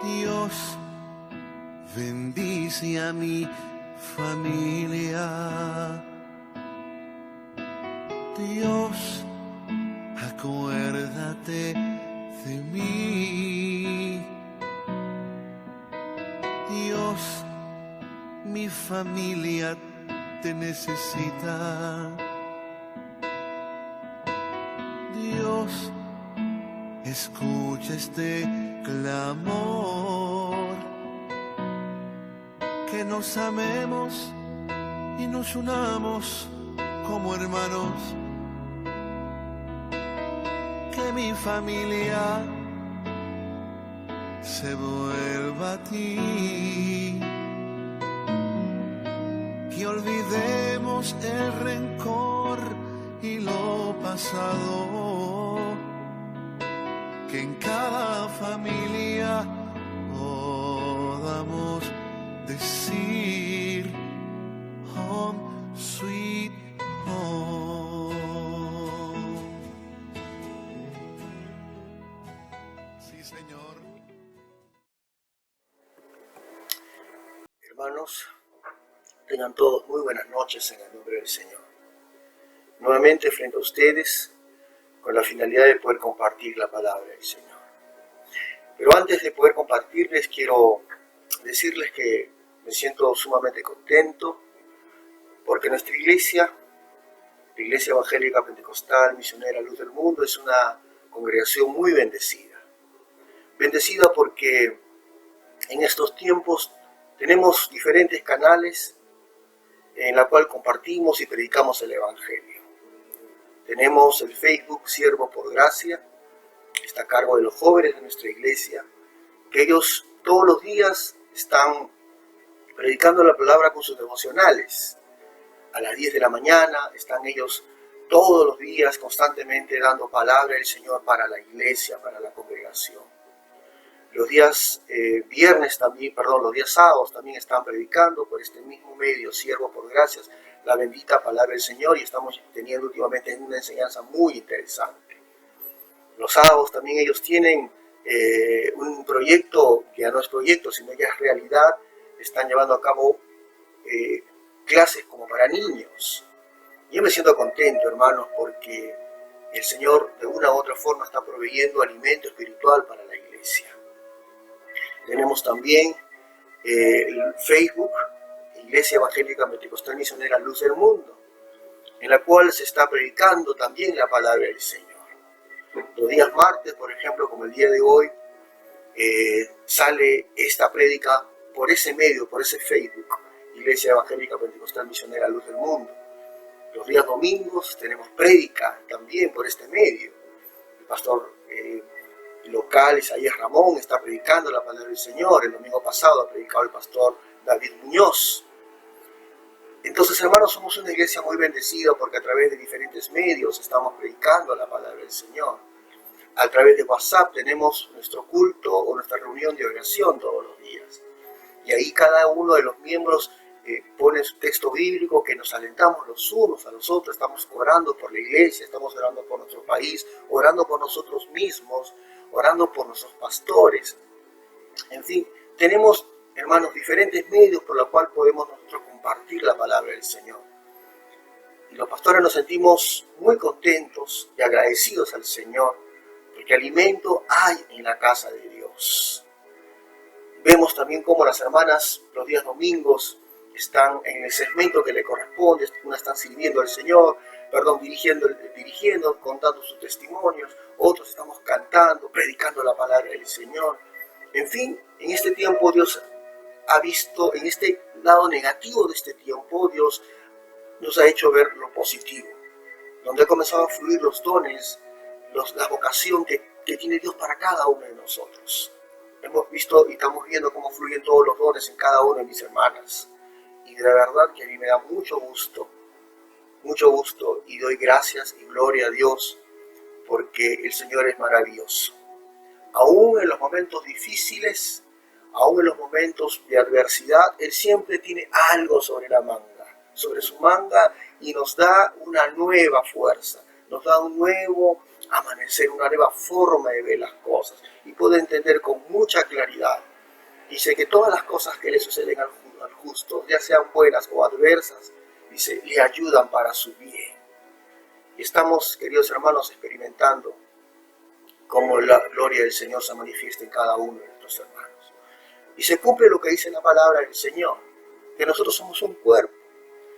Dios, bendice a mi familia. Dios, acuérdate de mí. Dios, mi familia te necesita. Dios, escucha este clamor, que nos amemos y nos unamos como hermanos, que mi familia se vuelva a ti, que olvidemos el rencor y lo pasado, que en cada familia podamos decir home sweet home. Sí, Señor. Hermanos, tengan todos muy buenas noches en el nombre del Señor. Nuevamente frente a ustedes con la finalidad de poder compartir la palabra del Señor. Pero antes de poder compartirles, quiero decirles que me siento sumamente contento porque nuestra iglesia, la Iglesia Evangélica Pentecostal Misionera Luz del Mundo, es una congregación muy bendecida. Bendecida porque en estos tiempos tenemos diferentes canales en la cual compartimos y predicamos el Evangelio. Tenemos el Facebook Siervo por Gracia, está a cargo de los jóvenes de nuestra iglesia, que ellos todos los días están predicando la palabra con sus devocionales. A las 10 de la mañana están ellos todos los días constantemente dando palabra del Señor para la iglesia, para la congregación. Los días los días sábados también están predicando por este mismo medio, Siervo por Gracias, la bendita palabra del Señor, y estamos teniendo últimamente una enseñanza muy interesante. Los sábados también ellos tienen un proyecto que ya no es proyecto, sino ya es realidad. Están llevando a cabo clases como para niños. Yo me siento contento, hermanos, porque el Señor de una u otra forma está proveyendo alimento espiritual para la iglesia. Tenemos también el Facebook, Iglesia Evangélica Pentecostal Misionera Luz del Mundo, en la cual se está predicando también la palabra del Señor. Los días martes, por ejemplo, como el día de hoy, sale esta prédica por ese medio, por ese Facebook, Iglesia Evangélica Pentecostal Misionera Luz del Mundo. Los días domingos tenemos prédica también por este medio. El pastor local Isaías Ramón está predicando la palabra del Señor. El domingo pasado ha predicado el pastor David Muñoz. Entonces, hermanos, somos una iglesia muy bendecida porque a través de diferentes medios estamos predicando la palabra del Señor. A través de WhatsApp tenemos nuestro culto o nuestra reunión de oración todos los días. Y ahí cada uno de los miembros pone su texto bíblico, que nos alentamos los unos a los otros. Estamos orando por la iglesia, estamos orando por nuestro país, orando por nosotros mismos, orando por nuestros pastores. En fin, tenemos, hermanos, diferentes medios por los cuales podemos nosotros compartir la palabra del Señor. Y los pastores nos sentimos muy contentos y agradecidos al Señor, porque alimento hay en la casa de Dios. Vemos también cómo las hermanas los días domingos están en el segmento que le corresponde, unas están sirviendo al Señor, dirigiendo, contando sus testimonios, otros estamos cantando, predicando la palabra del Señor. En fin, en este tiempo Dios ha visto, en este lado negativo de este tiempo, Dios nos ha hecho ver lo positivo, donde ha comenzado a fluir los dones, la vocación que tiene Dios para cada uno de nosotros. Hemos visto y estamos viendo cómo fluyen todos los dones en cada una de mis hermanas. Y de verdad que a mí me da mucho gusto, y doy gracias y gloria a Dios porque el Señor es maravilloso. Aún en los momentos difíciles, aún en los momentos de adversidad, Él siempre tiene algo sobre su manga, y nos da una nueva fuerza, nos da un nuevo amanecer, una nueva forma de ver las cosas, y puede entender con mucha claridad Dice que todas las cosas que le suceden al justo, ya sean buenas o adversas, dice, le ayudan para su bien. Y estamos, queridos hermanos, experimentando cómo la gloria del Señor se manifiesta en cada uno de nuestros hermanos. Y se cumple lo que dice la palabra del Señor, que nosotros somos un cuerpo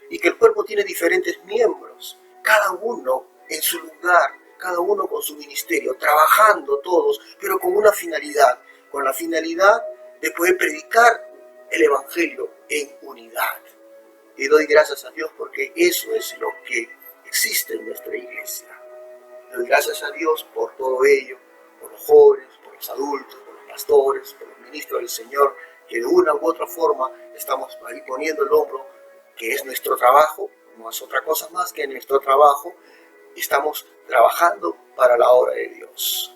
y que el cuerpo tiene diferentes miembros, cada uno en su lugar, cada uno con su ministerio, trabajando todos, pero con una finalidad, con la finalidad de poder predicar el Evangelio en unidad. Y doy gracias a Dios porque eso es lo que existe en nuestra iglesia. Doy gracias a Dios por todo ello, por los jóvenes, por los adultos, por los pastores, por los ministros del Señor, que de una u otra forma estamos ahí poniendo el hombro, que es nuestro trabajo, no es otra cosa más que nuestro trabajo. Estamos trabajando para la obra de Dios.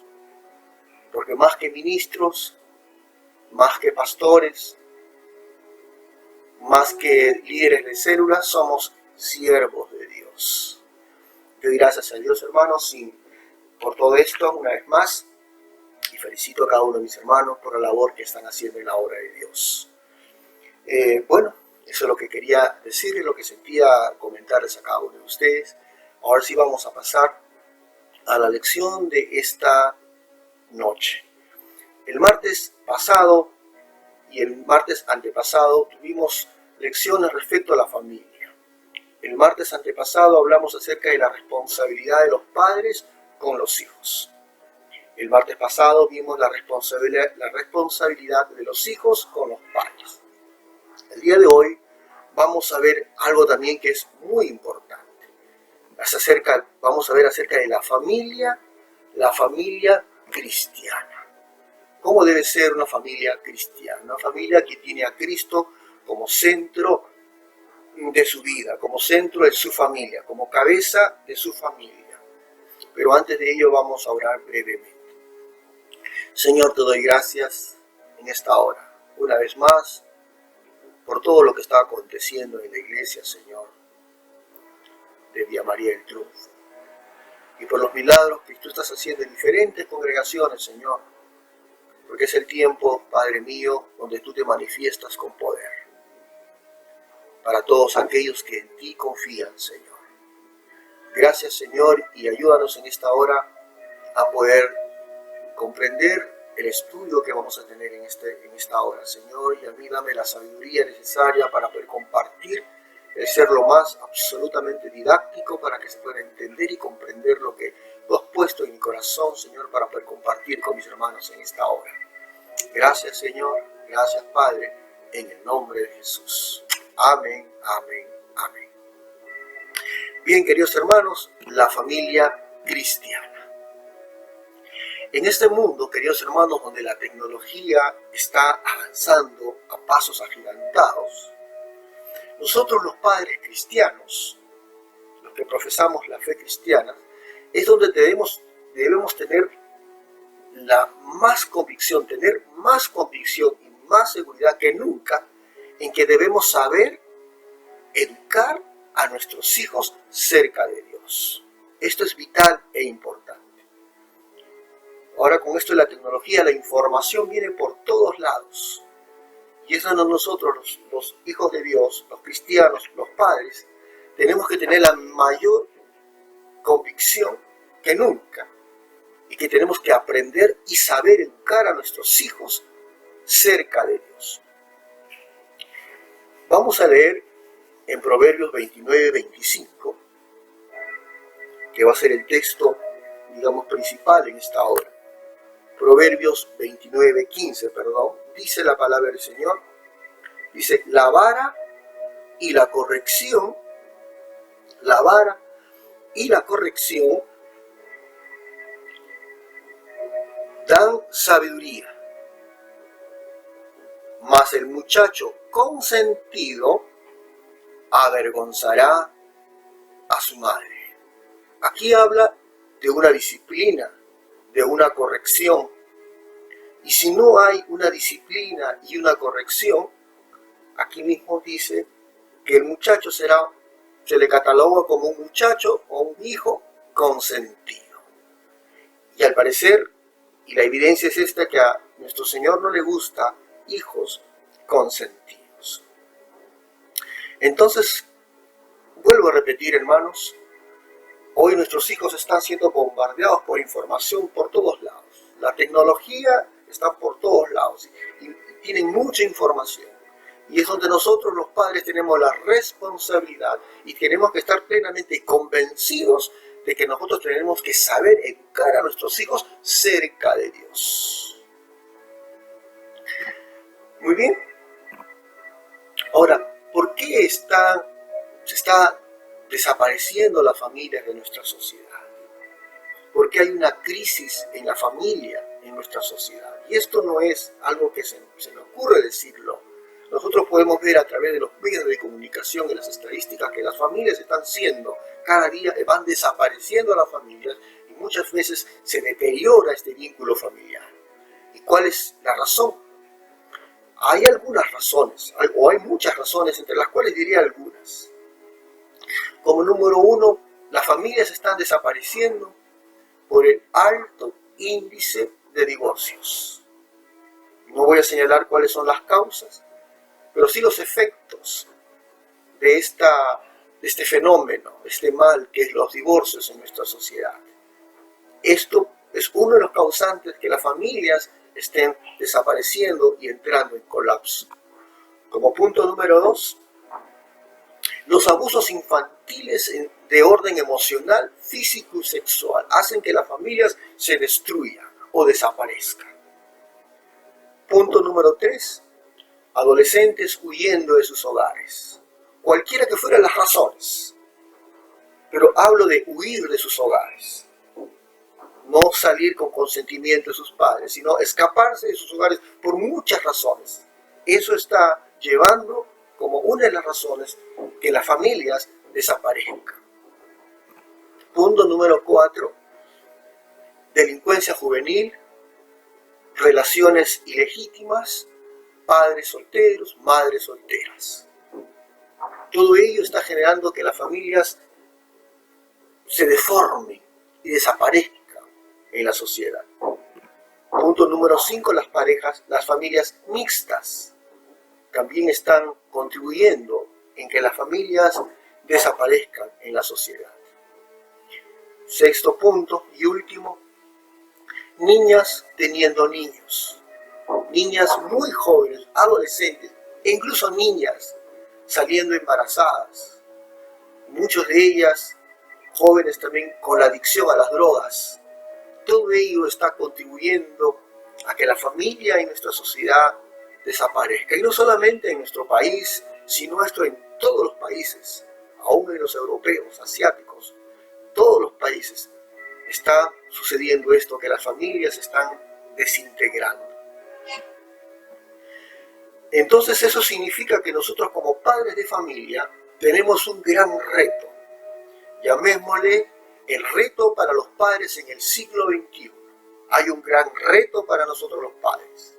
Porque más que ministros, más que pastores, más que líderes de células, somos siervos de Dios. Doy gracias a Dios, hermanos, por todo esto una vez más, y felicito a cada uno de mis hermanos por la labor que están haciendo en la obra de Dios. Bueno, eso es lo que quería decirles, lo que sentía comentarles a cada uno de ustedes. Ahora sí vamos a pasar a la lección de esta noche. El martes pasado y el martes antepasado tuvimos lecciones respecto a la familia. El martes antepasado hablamos acerca de la responsabilidad de los padres con los hijos. El martes pasado vimos la responsabilidad de los hijos con los padres. El día de hoy vamos a ver algo también que es muy importante. Vamos a ver acerca de la familia cristiana. ¿Cómo debe ser una familia cristiana? Una familia que tiene a Cristo como centro de su vida, como centro de su familia, como cabeza de su familia. Pero antes de ello vamos a orar brevemente. Señor, te doy gracias en esta hora, una vez más, por todo lo que está aconteciendo en la iglesia, Señor, de Vía María del Triunfo. Y por los milagros que tú estás haciendo en diferentes congregaciones, Señor, porque es el tiempo, Padre mío, donde tú te manifiestas con poder. Para todos aquellos que en ti confían, Señor. Gracias, Señor, y ayúdanos en esta hora a poder comprender el estudio que vamos a tener en esta hora, Señor, y a mí dame la sabiduría necesaria para poder compartir, el ser lo más absolutamente didáctico para que se pueda entender y comprender lo que tú has puesto en mi corazón, Señor, para poder compartir con mis hermanos en esta hora. Gracias, Señor, gracias, Padre, en el nombre de Jesús. Amén, amén, amén. Bien, queridos hermanos, la familia cristiana. En este mundo, queridos hermanos, donde la tecnología está avanzando a pasos agigantados, nosotros los padres cristianos, los que profesamos la fe cristiana, es donde debemos tener más convicción y más seguridad que nunca en que debemos saber educar a nuestros hijos cerca de Dios. Esto es vital e importante. Ahora con esto de la tecnología, la información viene por todos lados. Y es donde nosotros, los hijos de Dios, los cristianos, los padres, tenemos que tener la mayor convicción que nunca. Y que tenemos que aprender y saber educar a nuestros hijos cerca de Dios. Vamos a leer en Proverbios 29-25, que va a ser el texto, digamos, principal en esta hora. Proverbios 29-15, dice la palabra del Señor, dice, la vara y la corrección dan sabiduría, mas el muchacho consentido avergonzará a su madre. Aquí habla de una disciplina, de una corrección. Y si no hay una disciplina y una corrección, aquí mismo dice que el muchacho se le cataloga como un muchacho o un hijo consentido. Y al parecer, y la evidencia es esta, que a nuestro Señor no le gusta hijos consentidos. Entonces, vuelvo a repetir, hermanos, hoy nuestros hijos están siendo bombardeados por información por todos lados. La tecnología está por todos lados y tienen mucha información. Y es donde nosotros los padres tenemos la responsabilidad y tenemos que estar plenamente convencidos de que nosotros tenemos que saber educar a nuestros hijos cerca de Dios. Muy bien. Ahora, ¿por qué se está desapareciendo la familia de nuestra sociedad? Porque hay una crisis en la familia en nuestra sociedad. Y esto no es algo que se me ocurre decirlo. Nosotros podemos ver a través de los medios de comunicación y las estadísticas que las familias están siendo, cada día van desapareciendo las familias y muchas veces se deteriora este vínculo familiar. ¿Y cuál es la razón? Hay algunas razones, o hay muchas razones, entre las cuales diría algunas. Como número uno, las familias están desapareciendo por el alto índice de divorcios. No voy a señalar cuáles son las causas, pero sí los efectos de este fenómeno, este mal que es los divorcios en nuestra sociedad. Esto es uno de los causantes que las familias estén desapareciendo y entrando en colapso. Como punto número 2, los abusos infantiles de orden emocional, físico y sexual hacen que las familias se destruyan o desaparezcan. Punto número 3, adolescentes huyendo de sus hogares. Cualquiera que fueran las razones, pero hablo de huir de sus hogares. No salir con consentimiento de sus padres, sino escaparse de sus hogares por muchas razones. Eso está llevando como una de las razones que las familias desaparezcan. Punto número 4, delincuencia juvenil, relaciones ilegítimas, padres solteros, madres solteras. Todo ello está generando que las familias se deformen y desaparezcan en la sociedad. Punto número 5, las familias mixtas también están contribuyendo en que las familias desaparezcan en la sociedad. Sexto punto y último, niñas teniendo niños. Niñas muy jóvenes, adolescentes, e incluso niñas saliendo embarazadas. Muchas de ellas jóvenes también con la adicción a las drogas. Todo ello está contribuyendo a que la familia y nuestra sociedad desaparezca. Y no solamente en nuestro país, sino esto en todos los países, aún en los europeos, asiáticos, todos los países está sucediendo esto, que las familias se están desintegrando. Entonces eso significa que nosotros como padres de familia tenemos un gran reto. Llamémosle el reto para los padres en el siglo XXI. Hay un gran reto para nosotros los padres.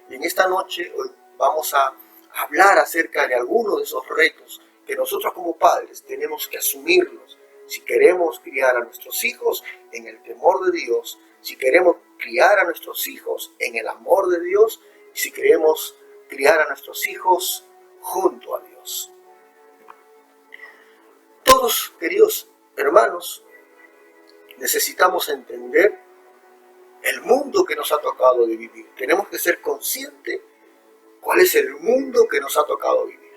Y en esta noche hoy vamos a hablar acerca de algunos de esos retos que nosotros como padres tenemos que asumirlos si queremos criar a nuestros hijos en el temor de Dios, si queremos criar a nuestros hijos en el amor de Dios y si queremos criar a nuestros hijos junto a Dios. Todos, queridos hermanos, necesitamos entender el mundo que nos ha tocado de vivir. Tenemos que ser conscientes cuál es el mundo que nos ha tocado vivir.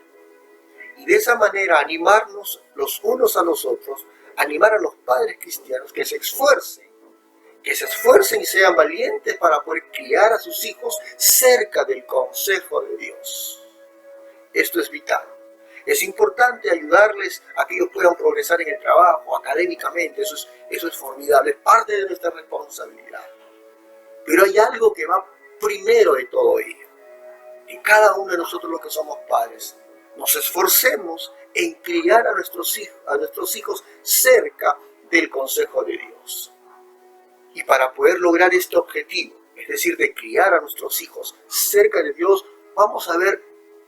Y de esa manera animarnos los unos a los otros, animar a los padres cristianos que se esfuercen y sean valientes para poder criar a sus hijos cerca del consejo de Dios. Esto es vital. Es importante ayudarles a que ellos puedan progresar en el trabajo, académicamente, eso es formidable, es parte de nuestra responsabilidad. Pero hay algo que va primero de todo ello. Que cada uno de nosotros los que somos padres nos esforcemos en criar a nuestros hijos cerca del consejo de Dios. Y para poder lograr este objetivo, es decir, de criar a nuestros hijos cerca de Dios, vamos a ver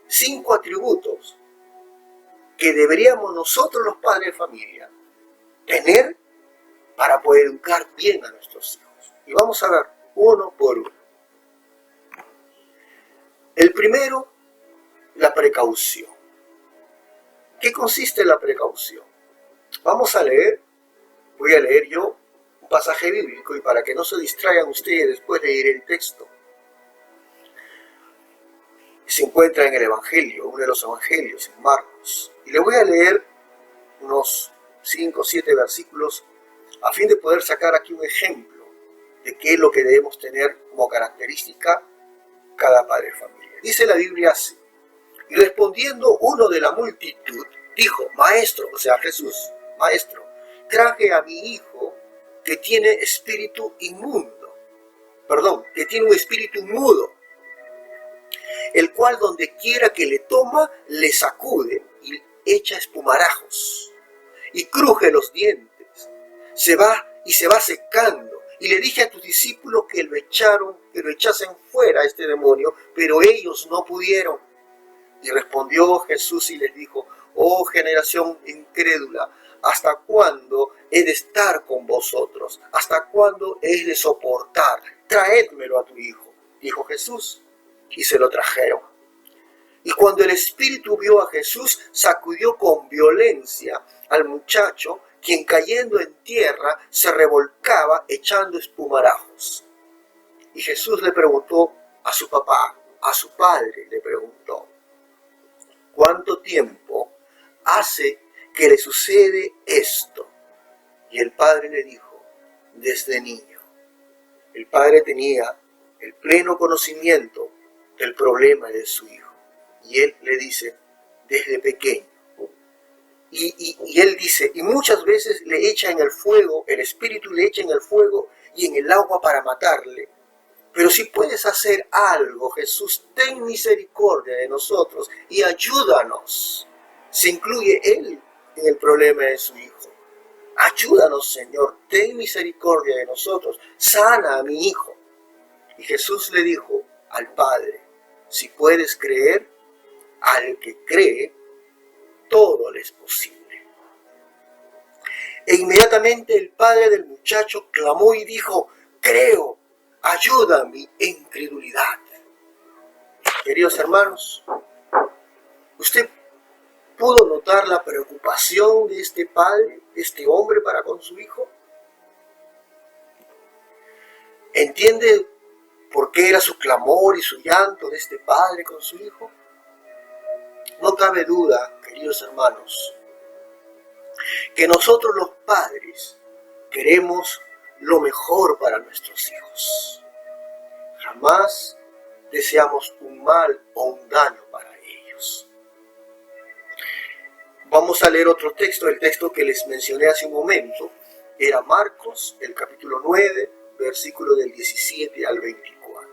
5 atributos que deberíamos nosotros los padres de familia tener para poder educar bien a nuestros hijos. Y vamos a ver uno por uno. El primero, la precaución. ¿Qué consiste la precaución? Vamos a leer, voy a leer yo un pasaje bíblico y para que no se distraigan ustedes después leeré el texto. Se encuentra en el Evangelio, uno de los Evangelios, en Marcos. Y le voy a leer unos 5 o 7 versículos a fin de poder sacar aquí un ejemplo de qué es lo que debemos tener como característica cada padre de familia. Dice la Biblia así: y respondiendo uno de la multitud, dijo: Maestro, o sea Jesús, Maestro, traje a mi hijo que tiene espíritu inmundo, que tiene un espíritu mudo, el cual donde quiera que le toma, le sacude y echa espumarajos, y cruje los dientes, se va secando. Y le dije a tus discípulos que lo echasen fuera a este demonio, pero ellos no pudieron. Y respondió Jesús y les dijo: oh generación incrédula, ¿hasta cuándo he de estar con vosotros? ¿Hasta cuándo he de soportar? Traédmelo a tu hijo, dijo Jesús. Y se lo trajeron. Y cuando el espíritu vio a Jesús, sacudió con violencia al muchacho, quien cayendo en tierra se revolcaba echando espumarajos. Y Jesús le preguntó a su papá, a su padre le preguntó: ¿cuánto tiempo hace que le sucede esto? Y el padre le dijo: desde niño. El padre tenía el pleno conocimiento del problema de su hijo. Y él le dice: desde pequeño. Y él dice: y muchas veces le echa en el fuego, el espíritu le echa en el fuego y en el agua para matarle. Pero si puedes hacer algo, Jesús, ten misericordia de nosotros y ayúdanos. Se incluye él en el problema de su hijo. Ayúdanos, Señor, ten misericordia de nosotros, sana a mi hijo. Y Jesús le dijo al padre: si puedes creer, al que cree, todo le es posible. E inmediatamente el padre del muchacho clamó y dijo: creo, ayuda a mi incredulidad. Queridos hermanos, ¿usted pudo notar la preocupación de este padre, de este hombre para con su hijo? ¿Entiende por qué era su clamor y su llanto de este padre con su hijo? No cabe duda, queridos hermanos, que nosotros los padres queremos lo mejor para nuestros hijos. Jamás deseamos un mal o un daño para ellos. Vamos a leer otro texto, el texto que les mencioné hace un momento. Era Marcos, el capítulo 9, versículo del 17 al 24.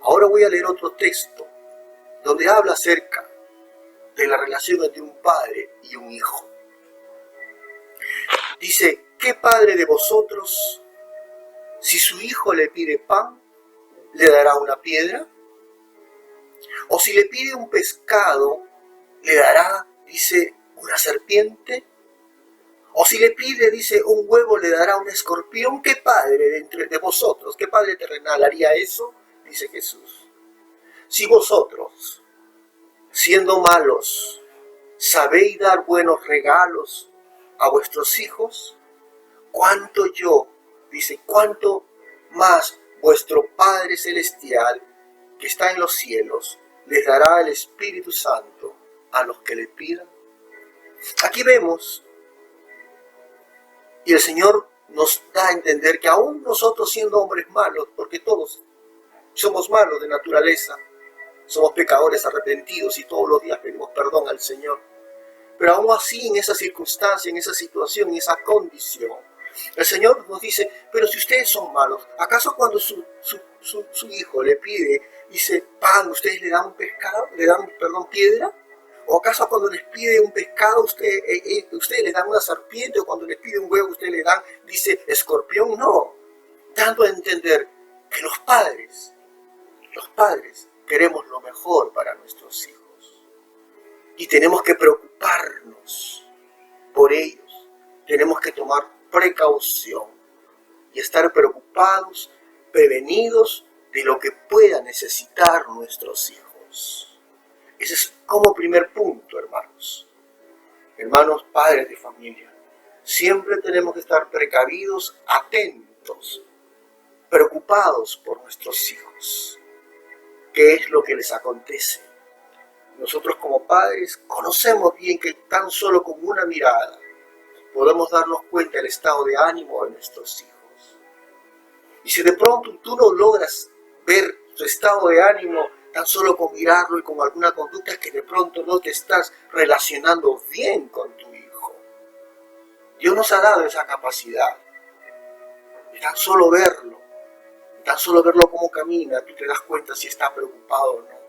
Ahora voy a leer otro texto donde habla acerca de la relación entre un padre y un hijo. Dice: ¿qué padre de vosotros, si su hijo le pide pan, le dará una piedra? ¿O si le pide un pescado, le dará, dice, una serpiente? ¿O si le pide, dice, un huevo, le dará un escorpión? ¿Qué padre de vosotros, qué padre terrenal haría eso? Dice Jesús. Si vosotros, siendo malos, sabéis dar buenos regalos a vuestros hijos, cuánto más vuestro Padre Celestial, que está en los cielos, les dará el Espíritu Santo a los que le pidan. Aquí vemos, y el Señor nos da a entender que aún nosotros, siendo hombres malos, porque todos somos malos de naturaleza, somos pecadores arrepentidos y todos los días pedimos perdón al Señor, pero aún así, en esa circunstancia, en esa situación, en esa condición, el Señor nos dice: pero si ustedes son malos, ¿acaso cuando su hijo le pide, dice, pan, ustedes le dan un pescado, piedra? ¿O acaso cuando les pide un pescado, ustedes les dan una serpiente? ¿O cuando les pide un huevo, ustedes le dan, dice, escorpión? No, dando a entender que los padres queremos lo mejor para nuestros hijos. Y tenemos que preocuparnos por ellos. Tenemos que tomar precaución y estar preocupados, prevenidos de lo que puedan necesitar nuestros hijos. Dios. Ese es como primer punto, hermanos. Hermanos, padres de familia, siempre tenemos que estar precavidos, atentos, preocupados por nuestros hijos. ¿Qué es lo que les acontece? Nosotros como padres conocemos bien que tan solo con una mirada podemos darnos cuenta del estado de ánimo de nuestros hijos. Y si de pronto tú no logras ver su estado de ánimo tan solo con mirarlo y con alguna conducta, es que de pronto no te estás relacionando bien con tu hijo. Dios nos ha dado esa capacidad de tan solo verlo, cómo camina, tú te das cuenta si está preocupado o no.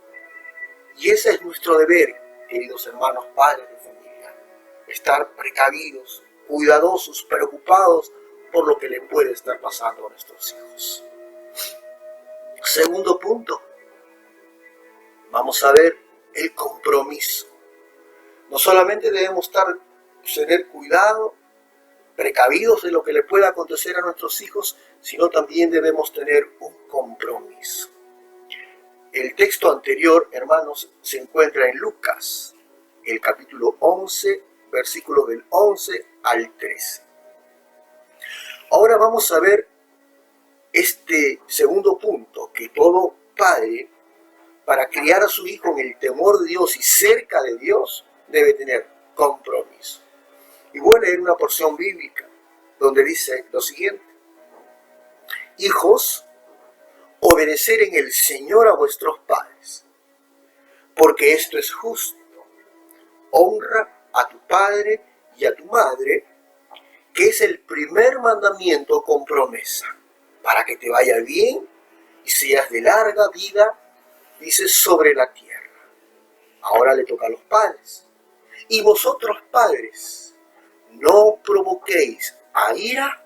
Y ese es nuestro deber, queridos hermanos, padres de familia, estar precavidos, cuidadosos, preocupados por lo que le puede estar pasando a nuestros hijos. Segundo punto, vamos a ver el compromiso. No solamente debemos tener cuidado, precavidos de lo que le pueda acontecer a nuestros hijos, sino también debemos tener un compromiso. El texto anterior, hermanos, se encuentra en Lucas, el capítulo 11, versículos del 11 al 13. Ahora vamos a ver este segundo punto, que todo padre, para criar a su hijo en el temor de Dios y cerca de Dios, debe tener compromiso. Y voy a leer una porción bíblica donde dice lo siguiente: hijos, obedecer en el Señor a vuestros padres, porque esto es justo. Honra a tu padre y a tu madre, que es el primer mandamiento con promesa, para que te vaya bien y seas de larga vida, dice, sobre la tierra. Ahora le toca a los padres. Y vosotros, padres, no provoquéis a ira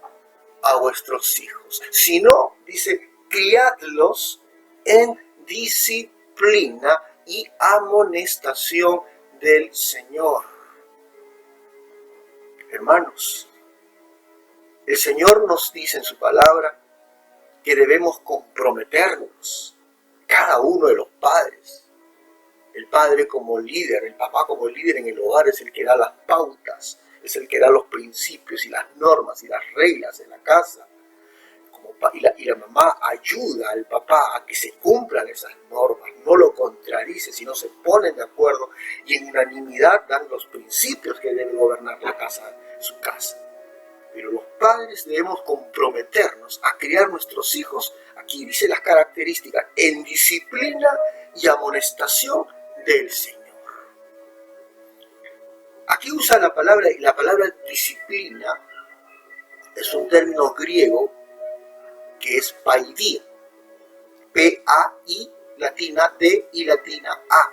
a vuestros hijos, sino, dice, criadlos en disciplina y amonestación del Señor. Hermanos, el Señor nos dice en su palabra que debemos comprometernos, cada uno de los padres. El padre como líder, el papá como líder en el hogar es el que da las pautas, es el que da los principios y las normas y las reglas en la casa. Y la mamá ayuda al papá a que se cumplan esas normas, no lo contradice, sino se ponen de acuerdo y en unanimidad dan los principios que deben gobernar la casa, su casa. Pero los padres debemos comprometernos a criar nuestros hijos, aquí dice las características, en disciplina y amonestación del Señor. Aquí usa la palabra, y la palabra disciplina es un término griego que es paidia, P-A-I latina D y latina A.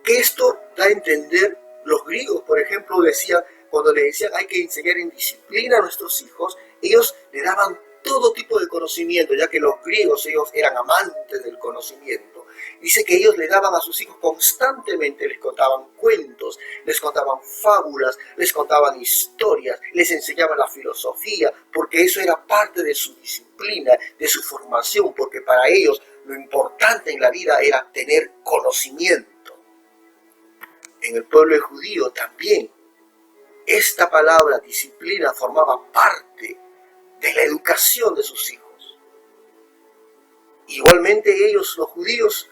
Que esto da a entender, los griegos, por ejemplo, decían, cuando le decían hay que enseñar en disciplina a nuestros hijos, ellos le daban todo tipo de conocimiento, ya que los griegos, ellos eran amantes del conocimiento. Dice que ellos le daban a sus hijos constantemente, les contaban cuentos, les contaban fábulas, les contaban historias, les enseñaban la filosofía, porque eso era parte de su disciplina, de su formación, porque para ellos lo importante en la vida era tener conocimiento. En el pueblo judío también, esta palabra disciplina formaba parte de la educación de sus hijos. Igualmente ellos, los judíos,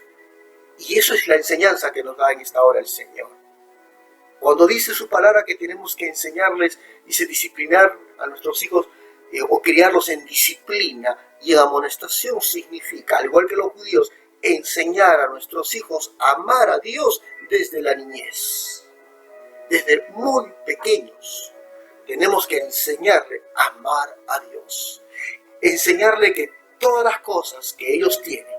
y eso es la enseñanza que nos da en esta hora el Señor. Cuando dice su palabra que tenemos que enseñarles, dice disciplinar a nuestros hijos o criarlos en disciplina y en amonestación, significa, al igual que los judíos, enseñar a nuestros hijos a amar a Dios desde la niñez. Desde muy pequeños tenemos que enseñarle a amar a Dios. Enseñarle que todas las cosas que ellos tienen,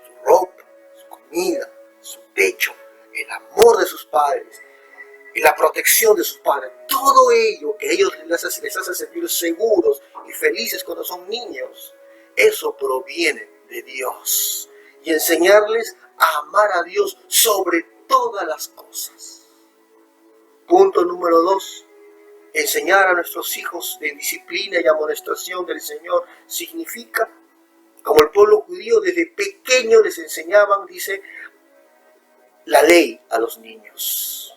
su ropa, su comida, su techo, el amor de sus padres y la protección de sus padres, todo ello que ellos les hace sentir seguros y felices cuando son niños, eso proviene de Dios. Y enseñarles a amar a Dios sobre todas las cosas. Punto número 2. Enseñar a nuestros hijos de disciplina y amonestación del Señor significa Como el pueblo judío desde pequeño les enseñaban, dice, la ley a los niños.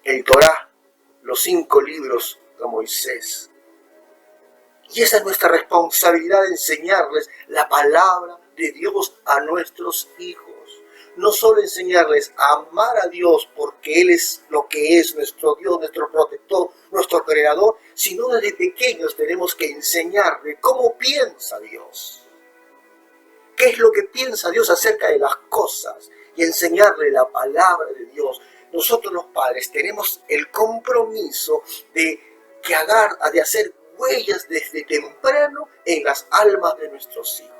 El Torá, los 5 libros de Moisés. Y esa es nuestra responsabilidad, de enseñarles la palabra de Dios a nuestros hijos. No solo enseñarles a amar a Dios porque Él es lo que es, nuestro Dios, nuestro protector, nuestro creador, sino desde pequeños tenemos que enseñarles cómo piensa Dios. ¿Qué es lo que piensa Dios acerca de las cosas? Y enseñarle la palabra de Dios. Nosotros los padres tenemos el compromiso de hacer huellas desde temprano en las almas de nuestros hijos.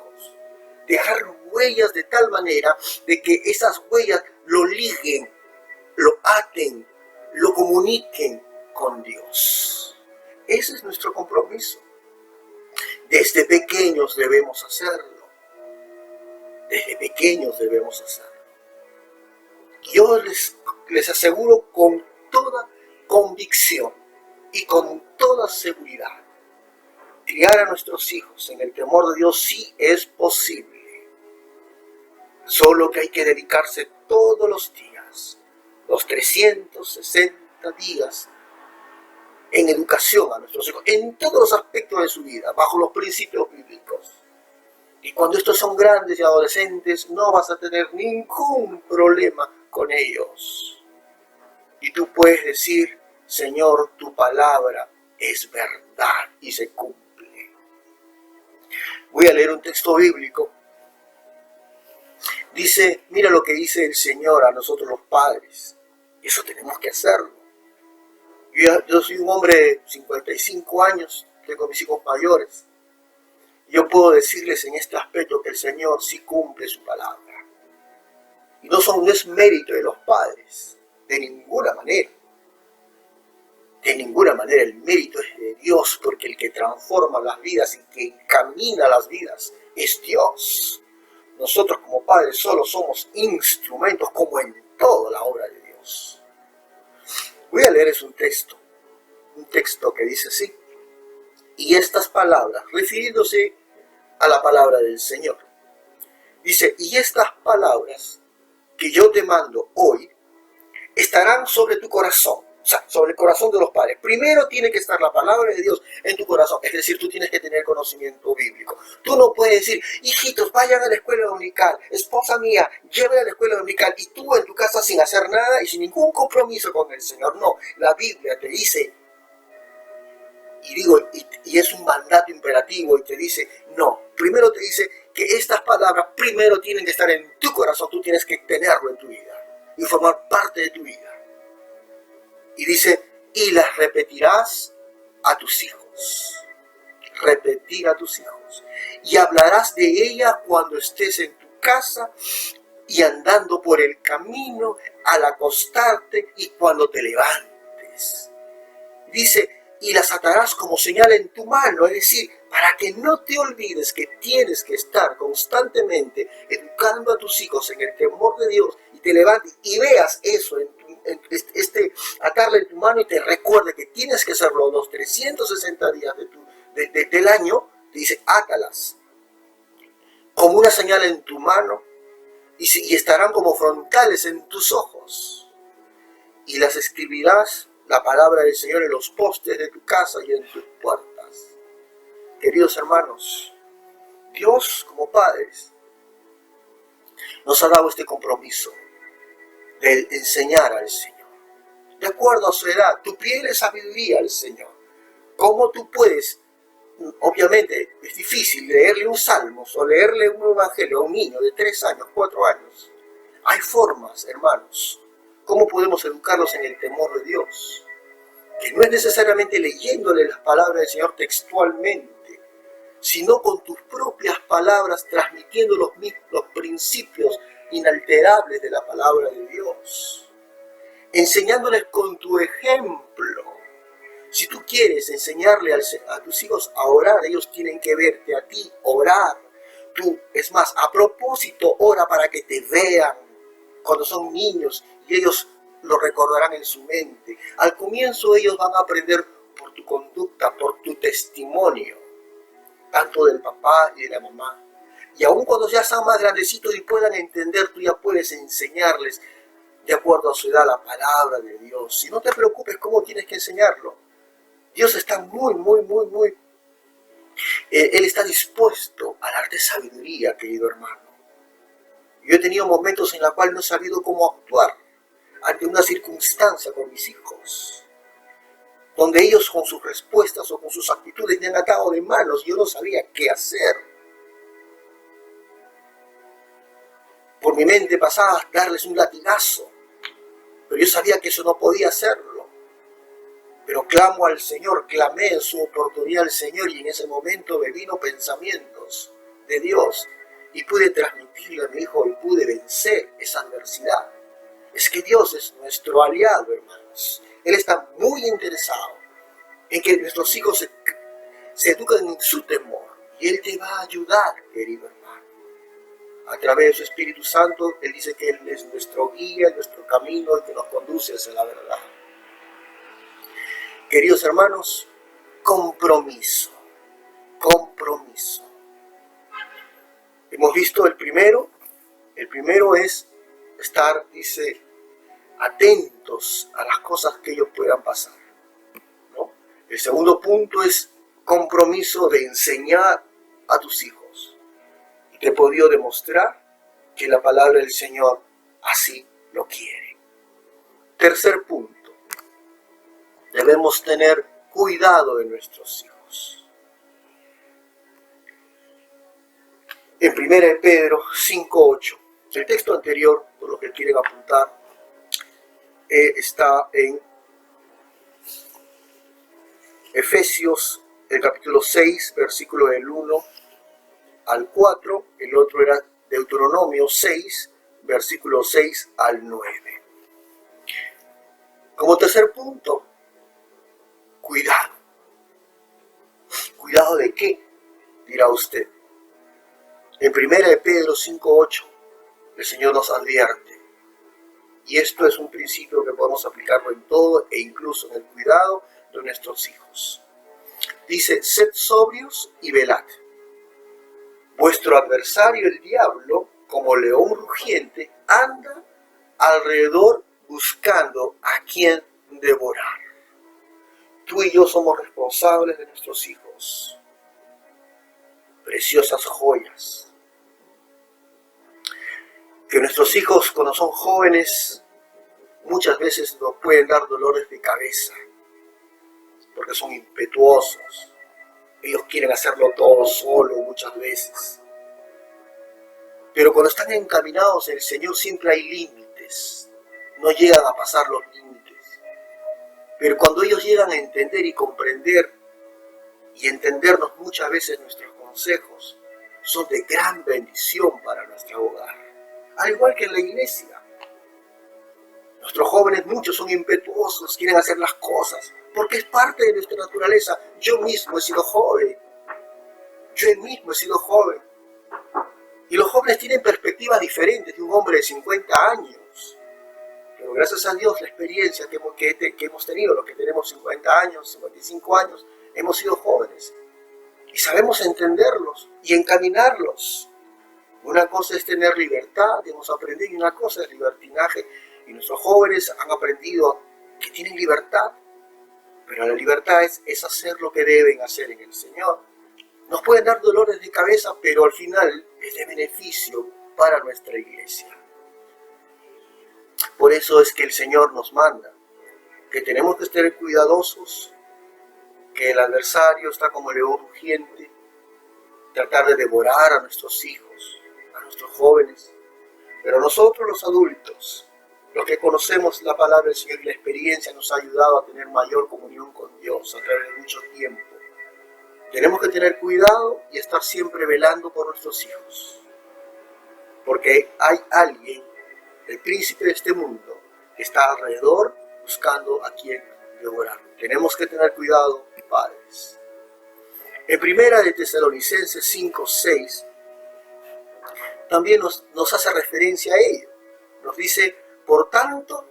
Dejar huellas de tal manera de que esas huellas lo liguen, lo aten, lo comuniquen con Dios. Ese es nuestro compromiso. Desde pequeños debemos hacerlo. Desde pequeños debemos hacerlo. Yo les aseguro con toda convicción y con toda seguridad, criar a nuestros hijos en el temor de Dios sí es posible. Solo que hay que dedicarse todos los días, los 360 días, en educación a nuestros hijos, en todos los aspectos de su vida, bajo los principios bíblicos. Y cuando estos son grandes y adolescentes, no vas a tener ningún problema con ellos. Y tú puedes decir, Señor, tu palabra es verdad y se cumple. Voy a leer un texto bíblico. Dice, mira lo que dice el Señor a nosotros los padres. Eso tenemos que hacerlo. Yo soy un hombre de 55 años, tengo mis hijos mayores. Yo puedo decirles en este aspecto que el Señor sí cumple su palabra. Y no es mérito de los padres, de ninguna manera. De ninguna manera, el mérito es de Dios, porque el que transforma las vidas y que encamina las vidas es Dios. Nosotros como padres solo somos instrumentos, como en toda la obra de Dios. Voy a leerles un texto que dice así. Y estas palabras, refiriéndose a la palabra del Señor, dice, y estas palabras que yo te mando hoy estarán sobre tu corazón, o sea, sobre el corazón de los padres. Primero tiene que estar la palabra de Dios en tu corazón, es decir, tú tienes que tener conocimiento bíblico. Tú no puedes decir, hijitos, vayan a la escuela dominical, esposa mía, llévenla a la escuela dominical, y tú en tu casa sin hacer nada y sin ningún compromiso con el Señor. No, la Biblia te dice, y es un mandato imperativo, y te dice, no, primero te dice que estas palabras primero tienen que estar en tu corazón, tú tienes que tenerlo en tu vida y formar parte de tu vida. Y dice, y las repetirás a tus hijos. Repetir a tus hijos. Y hablarás de ellas cuando estés en tu casa y andando por el camino, al acostarte y cuando te levantes. Dice, y las atarás como señal en tu mano, es decir, para que no te olvides que tienes que estar constantemente educando a tus hijos en el temor de Dios, y te levantes y veas eso atarle en tu mano y te recuerde que tienes que hacerlo los 360 días del año. Te dice, átalas como una señal en tu mano y estarán como frontales en tus ojos, y las escribirás, la palabra del Señor, en los postes de tu casa y en tus puertas. Queridos hermanos, Dios como padres nos ha dado este compromiso de enseñar al Señor, de acuerdo a su edad. Tú pides sabiduría al Señor. ¿Cómo tú puedes? Obviamente es difícil leerle un salmos o leerle un evangelio a un niño de 3 años, 4 años. Hay formas, hermanos. ¿Cómo podemos educarlos en el temor de Dios? Que no es necesariamente leyéndole las palabras del Señor textualmente, sino con tus propias palabras, transmitiendo los principios inalterables de la palabra de Dios. Enseñándoles con tu ejemplo. Si tú quieres enseñarle a tus hijos a orar, ellos tienen que verte a ti orar. Tú, es más, a propósito, ora para que te vean cuando son niños y ellos lo recordarán en su mente. Al comienzo ellos van a aprender por tu conducta, por tu testimonio. tanto del papá y de la mamá. Y aun cuando ya están más grandecitos y puedan entender, tú ya puedes enseñarles de acuerdo a su edad la palabra de Dios. Y no te preocupes cómo tienes que enseñarlo. Dios está Él está dispuesto a darte sabiduría, querido hermano. Yo he tenido momentos en los cuales no he sabido cómo actuar ante una circunstancia con mis hijos, donde ellos con sus respuestas o con sus actitudes me han atado de manos y yo no sabía qué hacer. Por mi mente pasaba darles un latigazo, pero yo sabía que eso no podía hacerlo. Pero clamo al Señor, clamé en su oportunidad al Señor y en ese momento me vino pensamientos de Dios y pude transmitirle a mi hijo y pude vencer esa adversidad. Es que Dios es nuestro aliado, hermanos. Él está muy interesado en que nuestros hijos se eduquen en su temor y Él te va a ayudar, querido hermano. A través de su Espíritu Santo, Él dice que Él es nuestro guía, nuestro camino y que nos conduce hacia la verdad. Queridos hermanos, compromiso. Hemos visto el primero es estar, dice, atentos a las cosas que ellos puedan pasar, ¿no? El segundo punto es compromiso de enseñar a tus hijos. Y te he podido demostrar que la palabra del Señor así lo quiere. Tercer punto, debemos tener cuidado de nuestros hijos. En 1 Pedro 5:8, el texto anterior, por lo que quieren apuntar, está en Efesios, el capítulo 6, versículo del 1 al 4, el otro era Deuteronomio 6, versículo 6 al 9. Como tercer punto, cuidado. ¿Cuidado de qué? Dirá usted. En 1 Pedro 5:8, el Señor nos advierte. Y esto es un principio que podemos aplicarlo en todo e incluso en el cuidado de nuestros hijos. Dice, sed sobrios y velad. Vuestro adversario, el diablo, como león rugiente, anda alrededor buscando a quien devorar. Tú y yo somos responsables de nuestros hijos. Preciosas joyas. Que nuestros hijos, cuando son jóvenes, muchas veces nos pueden dar dolores de cabeza, porque son impetuosos. Ellos quieren hacerlo todo solo muchas veces. Pero cuando están encaminados en el Señor siempre hay límites. No llegan a pasar los límites. Pero cuando ellos llegan a entender y comprender y entendernos muchas veces nuestros consejos, son de gran bendición para nuestro hogar. Al igual que en la iglesia. Nuestros jóvenes, muchos son impetuosos, quieren hacer las cosas, porque es parte de nuestra naturaleza. Yo mismo he sido joven. Y los jóvenes tienen perspectivas diferentes de un hombre de 50 años. Pero gracias a Dios, la experiencia que hemos tenido, los que tenemos 50 años, 55 años, hemos sido jóvenes. Y sabemos entenderlos y encaminarlos. Una cosa es tener libertad, hemos aprendido, y una cosa es libertinaje. Y nuestros jóvenes han aprendido que tienen libertad. Pero la libertad es hacer lo que deben hacer en el Señor. Nos pueden dar dolores de cabeza, pero al final es de beneficio para nuestra iglesia. Por eso es que el Señor nos manda que tenemos que estar cuidadosos, que el adversario está como león rugiente, tratar de devorar a nuestros hijos, a nuestros jóvenes. Pero nosotros los adultos, los que conocemos la palabra del Señor y la experiencia nos ha ayudado a tener mayor comunión con Dios a través de mucho tiempo. Tenemos que tener cuidado y estar siempre velando por nuestros hijos. Porque hay alguien, el príncipe de este mundo, que está alrededor buscando a quien devorar. Tenemos que tener cuidado, padres. En 1 de Tesalonicenses 5:6 también nos hace referencia a ello. Nos dice, por tanto,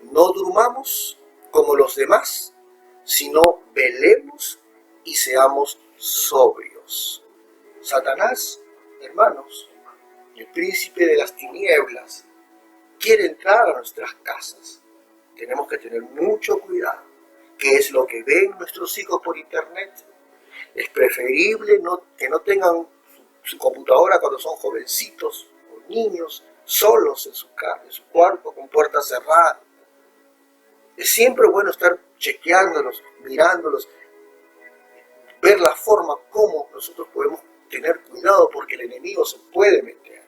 no durmamos como los demás, sino velemos y seamos sobrios. hijos. Satanás, hermanos, el príncipe de las tinieblas, quiere entrar a nuestras casas. Tenemos que tener mucho cuidado. ¿Qué es lo que ven nuestros hijos por internet? Es preferible que no tengan su computadora cuando son jovencitos o niños, solos en su cuarto, con puertas cerradas. Es siempre bueno estar chequeándolos, mirándolos, ver la forma como nosotros podemos tener cuidado, porque el enemigo se puede meter.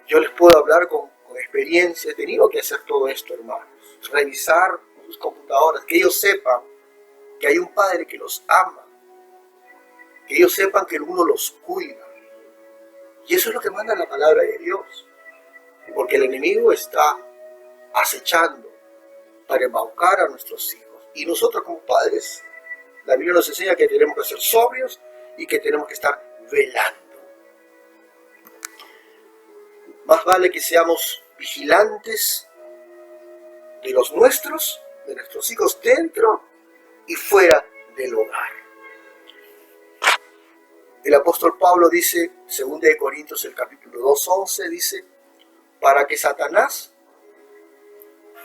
Yo les puedo hablar con experiencia, he tenido que hacer todo esto, hermanos. Revisar sus computadoras, que ellos sepan que hay un Padre que los ama, que ellos sepan que uno los cuida. Y eso es lo que manda la palabra de Dios. Porque el enemigo está acechando para embaucar a nuestros hijos. Y nosotros como padres, la Biblia nos enseña que tenemos que ser sobrios y que tenemos que estar velando. Más vale que seamos vigilantes de los nuestros, de nuestros hijos dentro y fuera del hogar. El apóstol Pablo dice, 2 Corintios el capítulo 2:11, dice, para que Satanás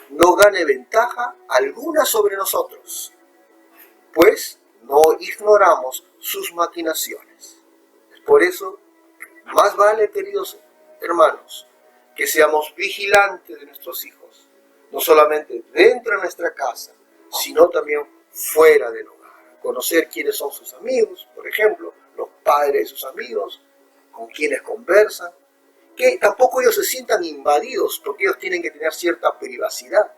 no gane ventaja alguna sobre nosotros, pues no ignoramos sus maquinaciones. Por eso, más vale, queridos hermanos, que seamos vigilantes de nuestros hijos, no solamente dentro de nuestra casa, sino también fuera del hogar. Conocer quiénes son sus amigos, por ejemplo, los padres de sus amigos, con quienes conversan, que tampoco ellos se sientan invadidos, porque ellos tienen que tener cierta privacidad.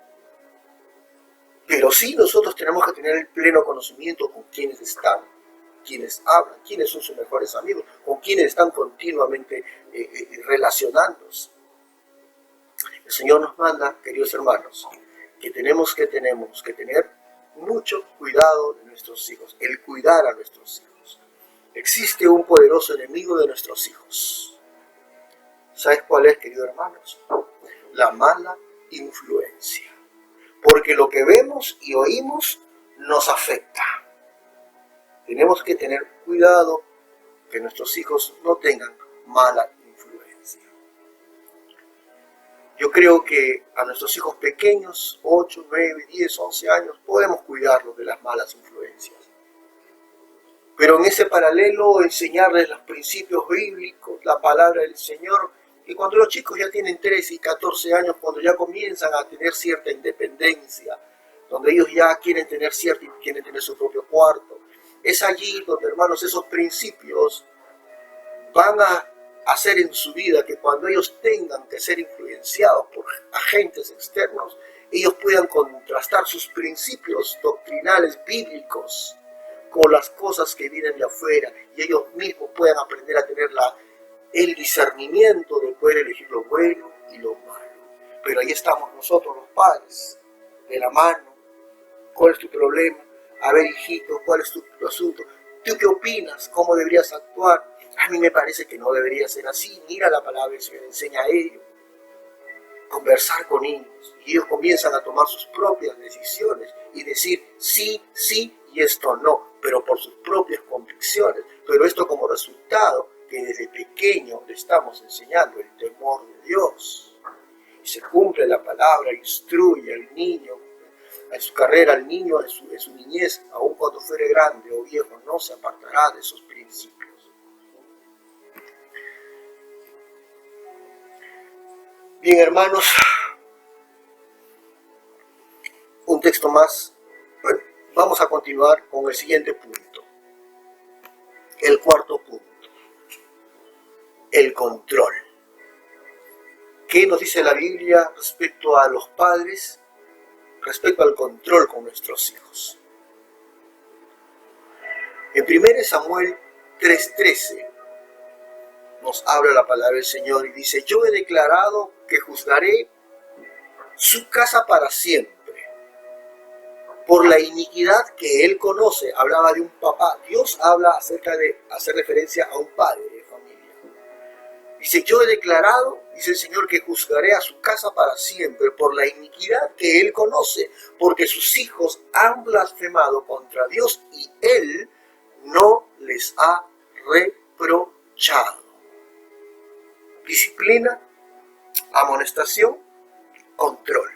Pero sí nosotros tenemos que tener el pleno conocimiento con quienes están, quienes hablan, quiénes son sus mejores amigos, con quienes están continuamente relacionándose. El Señor nos manda, queridos hermanos, que tenemos que tener mucho cuidado de nuestros hijos, el cuidar a nuestros hijos. Existe un poderoso enemigo de nuestros hijos. ¿Sabes cuál es, queridos hermanos? La mala influencia. Porque lo que vemos y oímos nos afecta. Tenemos que tener cuidado que nuestros hijos no tengan mala influencia. Yo creo que a nuestros hijos pequeños, 8, 9, 10, 11 años, podemos cuidarlos de las malas influencias. Pero en ese paralelo, enseñarles los principios bíblicos, la palabra del Señor, y cuando los chicos ya tienen 13 y 14 años, cuando ya comienzan a tener cierta independencia, donde ellos ya quieren tener su propio cuarto, es allí donde, hermanos, esos principios van a hacer en su vida que cuando ellos tengan que ser influenciados por agentes externos, ellos puedan contrastar sus principios doctrinales bíblicos con las cosas que vienen de afuera, y ellos mismos puedan aprender a tener el discernimiento de poder elegir lo bueno y lo malo. Pero ahí estamos nosotros los padres, de la mano. ¿Cuál es tu problema? A ver, hijito, ¿cuál es tu asunto? ¿Tú qué opinas? ¿Cómo deberías actuar? A mí me parece que no debería ser así. Mira la palabra del Señor, enseña a ellos. Conversar con ellos. Y ellos comienzan a tomar sus propias decisiones y decir sí, sí y esto no, pero por sus propias convicciones. Pero esto como resultado que desde pequeño le estamos enseñando el temor de Dios. Y se cumple la palabra, instruye al niño en su carrera, al niño en su niñez, aun cuando fuere grande o viejo, no se apartará de esos principios. Bien, hermanos, un texto más. Bueno, vamos a continuar con el siguiente punto. El cuarto punto. El control. ¿Qué nos dice la Biblia respecto a los padres? Respecto al control con nuestros hijos. En 1 Samuel 3:13 nos habla la palabra del Señor y dice: yo he declarado que juzgaré su casa para siempre por la iniquidad que él conoce. Hablaba de un papá. Dios habla acerca de hacer referencia a un padre de familia. Dice: yo he declarado, dice el Señor, que juzgaré a su casa para siempre por la iniquidad que él conoce, porque sus hijos han blasfemado contra Dios y él no les ha reprochado. Disciplina, amonestación, control.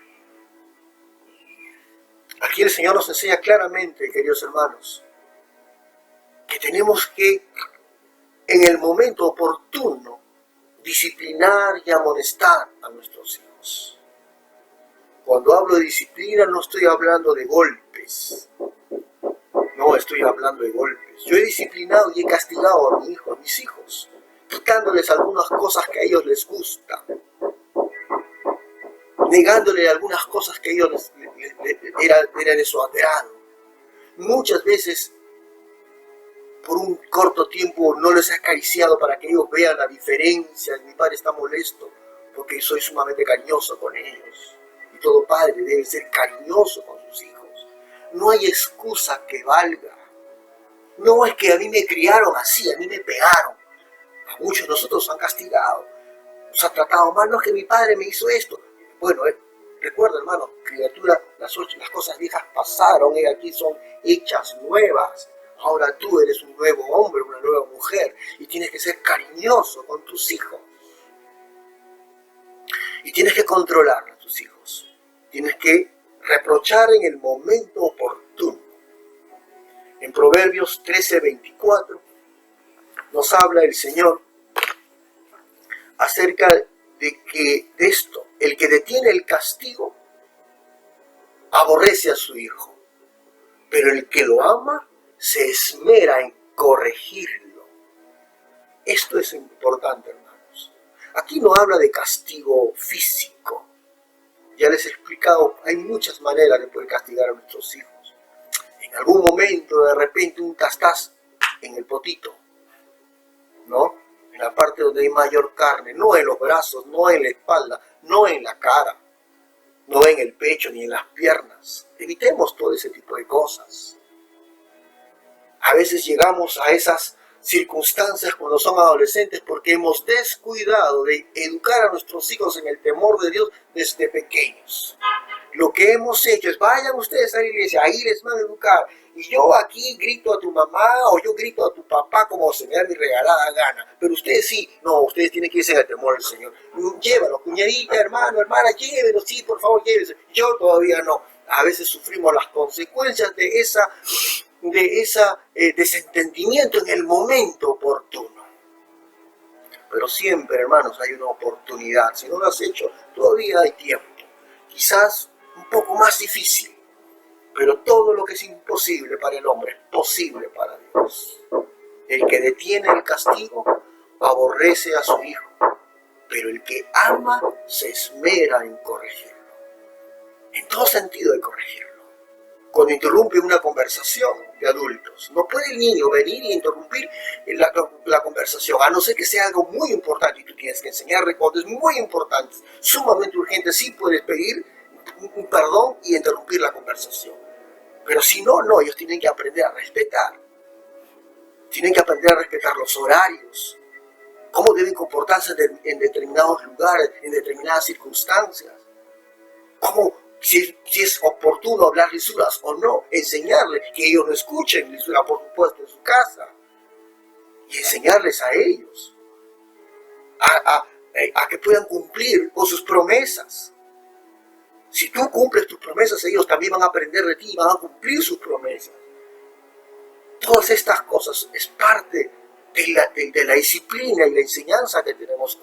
Aquí el Señor nos enseña claramente, queridos hermanos, que tenemos que, en el momento oportuno, disciplinar y amonestar a nuestros hijos. Cuando hablo de disciplina no estoy hablando de golpes. No estoy hablando de golpes. Yo he disciplinado y he castigado a mi hijo, a mis hijos, quitándoles algunas cosas que a ellos les gustan, negándoles algunas cosas que a ellos eran de su agrado. Muchas veces, por un corto tiempo, no les he acariciado para que ellos vean la diferencia. Mi padre está molesto porque soy sumamente cariñoso con ellos. Y todo padre debe ser cariñoso con sus hijos. No hay excusa que valga. No es que a mí me criaron así, a mí me pegaron. A muchos de nosotros nos han castigado, nos han tratado mal. No es que mi padre me hizo esto. Bueno, recuerda, hermano, criatura, las cosas viejas pasaron, aquí son hechas nuevas. Ahora tú eres un nuevo hombre, una nueva mujer, y tienes que ser cariñoso con tus hijos. Y tienes que controlar a tus hijos. Tienes que reprochar en el momento oportuno. En Proverbios 13:24 nos habla el Señor acerca de esto: el que detiene el castigo aborrece a su hijo, pero el que lo ama se esmera en corregirlo. Esto es importante, hermanos. Aquí no habla de castigo físico. Ya les he explicado, hay muchas maneras de poder castigar a nuestros hijos. En algún momento, de repente, un castaz en el potito, ¿no? En la parte donde hay mayor carne, no en los brazos, no en la espalda, no en la cara, no en el pecho ni en las piernas. Evitemos todo ese tipo de cosas. A veces llegamos a esas circunstancias cuando son adolescentes porque hemos descuidado de educar a nuestros hijos en el temor de Dios desde pequeños. Lo que hemos hecho es: vayan ustedes a la iglesia, ahí les van a educar, y yo aquí grito a tu mamá o yo grito a tu papá como se me da mi regalada gana, pero ustedes sí, no, ustedes tienen que irse en el temor del Señor. Llévalo, cuñadita, hermano, hermana, llévelo, sí, por favor, llévese. Yo todavía no. A veces sufrimos las consecuencias de ese desentendimiento en el momento oportuno. Pero siempre, hermanos, hay una oportunidad. Si no lo has hecho, todavía hay tiempo. Quizás un poco más difícil, pero todo lo que es imposible para el hombre es posible para Dios. El que detiene el castigo aborrece a su hijo, pero el que ama se esmera en corregirlo. En todo sentido de corregirlo. Cuando interrumpe una conversación de adultos, no puede el niño venir y interrumpir la conversación, a no ser que sea algo muy importante y tú tienes que enseñarle cosas muy importantes, sumamente urgentes. Sí puedes pedir un perdón y interrumpir la conversación, pero si no, ellos tienen que aprender a respetar. Tienen que aprender a respetar los horarios, cómo deben comportarse en determinados lugares, en determinadas circunstancias, si es oportuno hablar lisuras o no, enseñarles que ellos no escuchen lisura, por supuesto, en su casa, y enseñarles a ellos a que puedan cumplir con sus promesas. Si tú cumples tus promesas, ellos también van a aprender de ti y van a cumplir sus promesas. Todas estas cosas es parte de la disciplina y la enseñanza que tenemos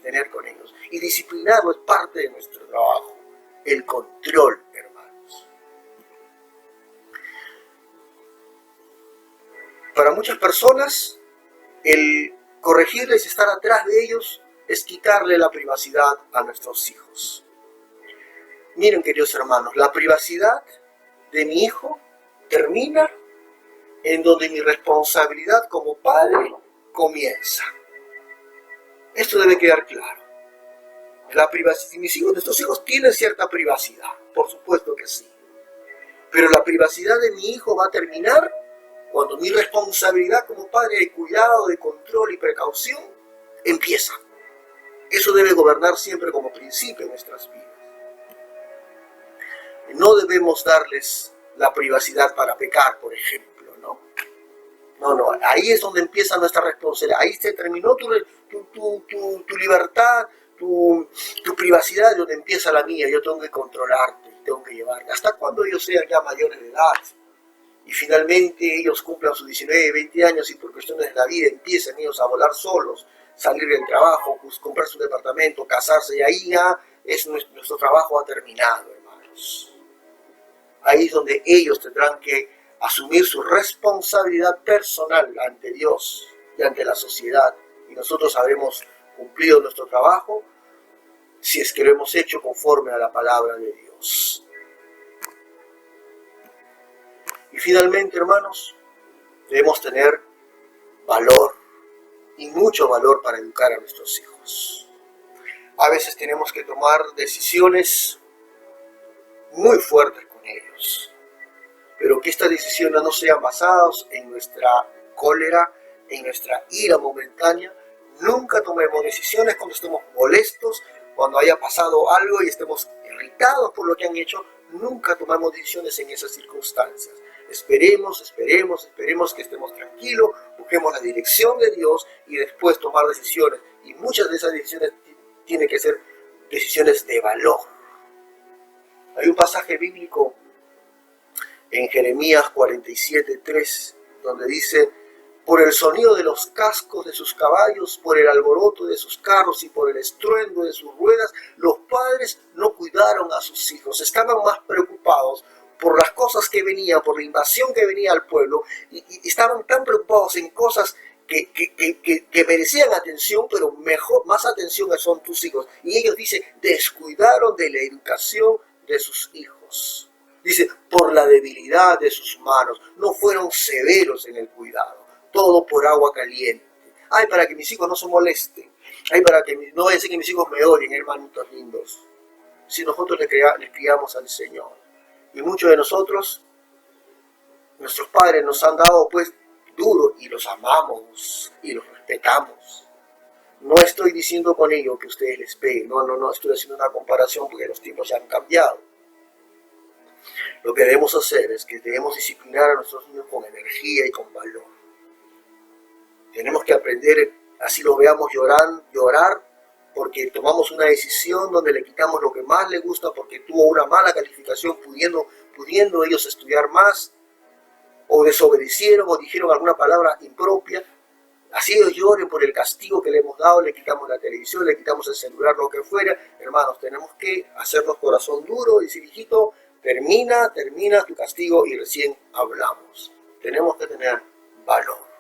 tener con ellos. Y disciplinarlo es parte de nuestro trabajo. El control, hermanos. Para muchas personas, el corregirles y estar atrás de ellos es quitarle la privacidad a nuestros hijos. Miren, queridos hermanos, la privacidad de mi hijo termina en donde mi responsabilidad como padre comienza. Esto debe quedar claro. Nuestros hijos tienen cierta privacidad, por supuesto que sí. Pero la privacidad de mi hijo va a terminar cuando mi responsabilidad como padre de cuidado, de control y precaución empieza. Eso debe gobernar siempre como principio en nuestras vidas. No debemos darles la privacidad para pecar, por ejemplo, ¿no? No, ahí es donde empieza nuestra responsabilidad. Ahí se terminó tu libertad, tu privacidad, donde empieza la mía. Yo tengo que controlarte, tengo que llevarte. ¿Hasta cuando ellos sean ya mayores de edad? Y finalmente ellos cumplan sus 19, 20 años y por cuestiones de la vida empiezan ellos a volar solos, salir del trabajo, pues, comprar su departamento, casarse, y ahí ya nuestro trabajo ha terminado, hermanos. Ahí es donde ellos tendrán que asumir su responsabilidad personal ante Dios y ante la sociedad. Y nosotros habremos cumplido nuestro trabajo si es que lo hemos hecho conforme a la palabra de Dios. Y finalmente, hermanos, debemos tener valor, y mucho valor, para educar a nuestros hijos. A veces tenemos que tomar decisiones muy fuertes con ellos, pero que estas decisiones no sean basadas en nuestra cólera, en nuestra ira momentánea. Nunca tomemos decisiones cuando estemos molestos, cuando haya pasado algo y estemos irritados por lo que han hecho. Nunca tomamos decisiones en esas circunstancias. Esperemos que estemos tranquilos, busquemos la dirección de Dios y después tomar decisiones. Y muchas de esas decisiones tienen que ser decisiones de valor. Hay un pasaje bíblico en Jeremías 47:3, donde dice: por el sonido de los cascos de sus caballos, por el alboroto de sus carros y por el estruendo de sus ruedas, los padres no cuidaron a sus hijos. Estaban más preocupados por las cosas que venían, por la invasión que venía al pueblo, y estaban tan preocupados en cosas que merecían atención, pero más atención son tus hijos. Y ellos dicen, descuidaron de la educación de sus hijos. Dice, por la debilidad de sus manos, no fueron severos en el cuidado. Todo por agua caliente. Ay, para que mis hijos no se molesten. Ay, para que no vaya a ser que mis hijos me odien, hermanitos lindos. Si nosotros les criamos al Señor. Y muchos de nosotros, nuestros padres nos han dado pues duro y los amamos y los respetamos. No estoy diciendo con ello que ustedes les peguen. No, estoy haciendo una comparación porque los tiempos ya han cambiado. Lo que debemos hacer es que debemos disciplinar a nuestros niños con energía y con valor. Tenemos que aprender, así lo veamos llorar, porque tomamos una decisión donde le quitamos lo que más le gusta porque tuvo una mala calificación, pudiendo ellos estudiar más, o desobedecieron o dijeron alguna palabra impropia. Así ellos lloren por el castigo que le hemos dado, le quitamos la televisión, le quitamos el celular, lo que fuera. Hermanos, tenemos que hacernos corazón duro y decir, hijito, termina tu castigo y recién hablamos. Tenemos que tener valor.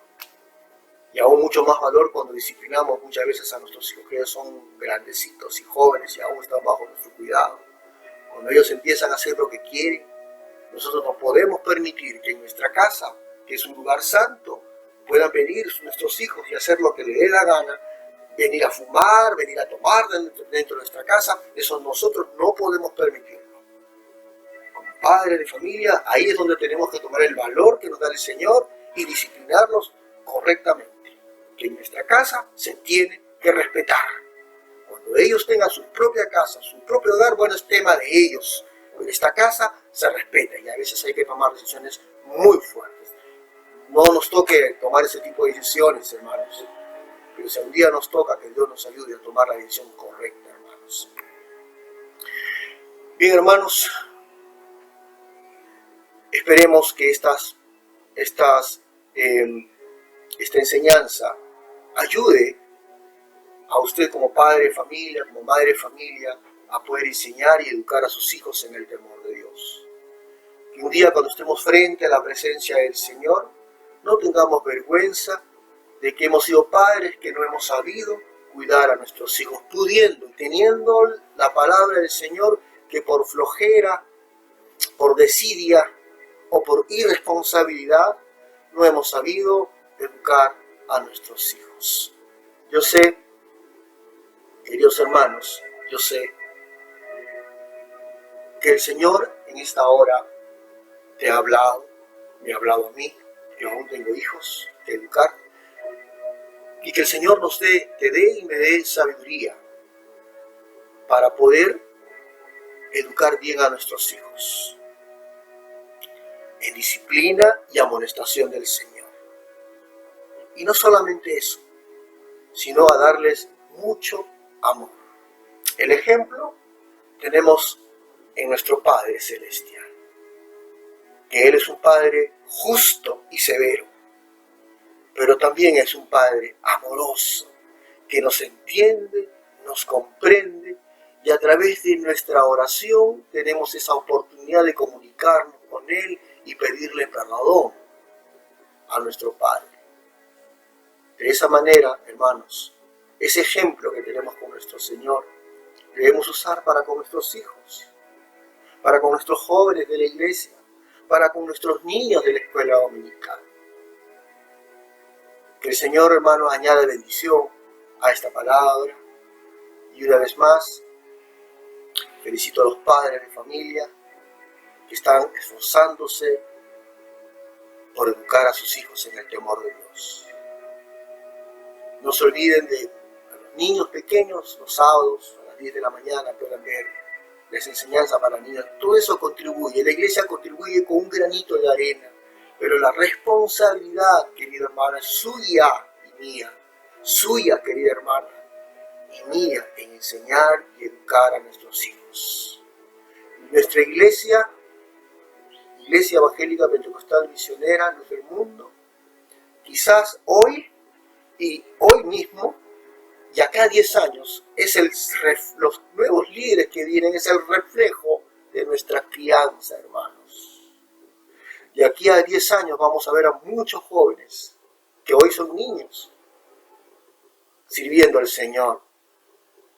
Y aún mucho más valor cuando disciplinamos muchas veces a nuestros hijos, que ellos son grandecitos y jóvenes y aún están bajo nuestro cuidado. Cuando ellos empiezan a hacer lo que quieren, nosotros no podemos permitir que en nuestra casa, que es un lugar santo, puedan venir nuestros hijos y hacer lo que les dé la gana, venir a fumar, venir a tomar dentro de nuestra casa. Eso nosotros no podemos permitirlo. Como padres de familia, ahí es donde tenemos que tomar el valor que nos da el Señor y disciplinarlos correctamente. Que en nuestra casa se tiene que respetar. Cuando ellos tengan su propia casa, su propio hogar, bueno, es tema de ellos. En esta casa se respeta y a veces hay que tomar decisiones muy fuertes. No nos toque tomar ese tipo de decisiones, hermanos. Pero si un día nos toca, que Dios nos ayude a tomar la decisión correcta, hermanos. Bien, hermanos, esperemos que esta enseñanza ayude a usted como padre de familia, como madre de familia, a poder enseñar y educar a sus hijos en el temor de Dios. Que un día cuando estemos frente a la presencia del Señor, no tengamos vergüenza de que hemos sido padres que no hemos sabido cuidar a nuestros hijos, pudiendo y teniendo la palabra del Señor, que por flojera, por desidia o por irresponsabilidad no hemos sabido educar a nuestros hijos. Yo sé, queridos hermanos, yo sé que el Señor en esta hora te ha hablado, me ha hablado a mí, yo aún tengo hijos que educar, y que el Señor te dé y me dé sabiduría para poder educar bien a nuestros hijos, en disciplina y amonestación del Señor. Y no solamente eso, sino a darles mucho amor. El ejemplo tenemos en nuestro Padre Celestial, que Él es un Padre justo y severo, pero también es un Padre amoroso, que nos entiende, nos comprende, y a través de nuestra oración tenemos esa oportunidad de comunicarnos con Él y pedirle perdón a nuestro Padre. De esa manera, hermanos, ese ejemplo que tenemos con nuestro Señor, debemos usar para con nuestros hijos, para con nuestros jóvenes de la iglesia, para con nuestros niños de la escuela dominical. Que el Señor, hermanos, añade bendición a esta palabra. Y una vez más, felicito a los padres de familia que están esforzándose por educar a sus hijos en el temor de Dios. No se olviden de a los niños pequeños, los sábados a las 10 de la mañana puedan ver las enseñanzas para niños. Todo eso contribuye, la iglesia contribuye con un granito de arena, pero la responsabilidad, querida hermana, es suya y mía, suya, querida hermana, y mía, en enseñar y educar a nuestros hijos. Nuestra iglesia, Iglesia Evangélica Pentecostal Misionera Luz del Mundo, quizás hoy y hoy mismo, y acá a 10 años, los nuevos líderes que vienen es el reflejo de nuestra crianza, hermanos. Y aquí a 10 años vamos a ver a muchos jóvenes que hoy son niños, sirviendo al Señor,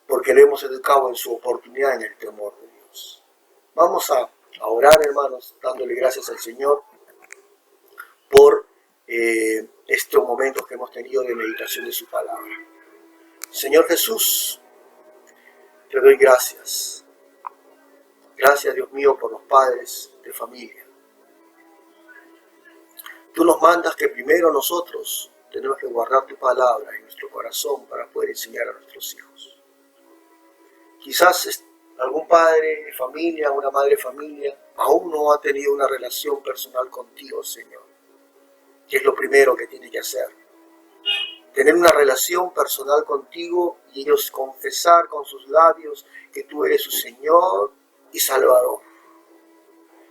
porque le hemos educado en su oportunidad en el temor de Dios. Vamos a orar, hermanos, dándole gracias al Señor por estos momentos que hemos tenido de meditación de su palabra. Señor Jesús, te doy gracias. Gracias, Dios mío, por los padres de familia. Tú nos mandas que primero nosotros tenemos que guardar tu palabra en nuestro corazón para poder enseñar a nuestros hijos. Quizás algún padre de familia, una madre de familia, aún no ha tenido una relación personal contigo, Señor. Que es lo primero que tiene que hacer. Tener una relación personal contigo y ellos confesar con sus labios que tú eres su Señor y Salvador.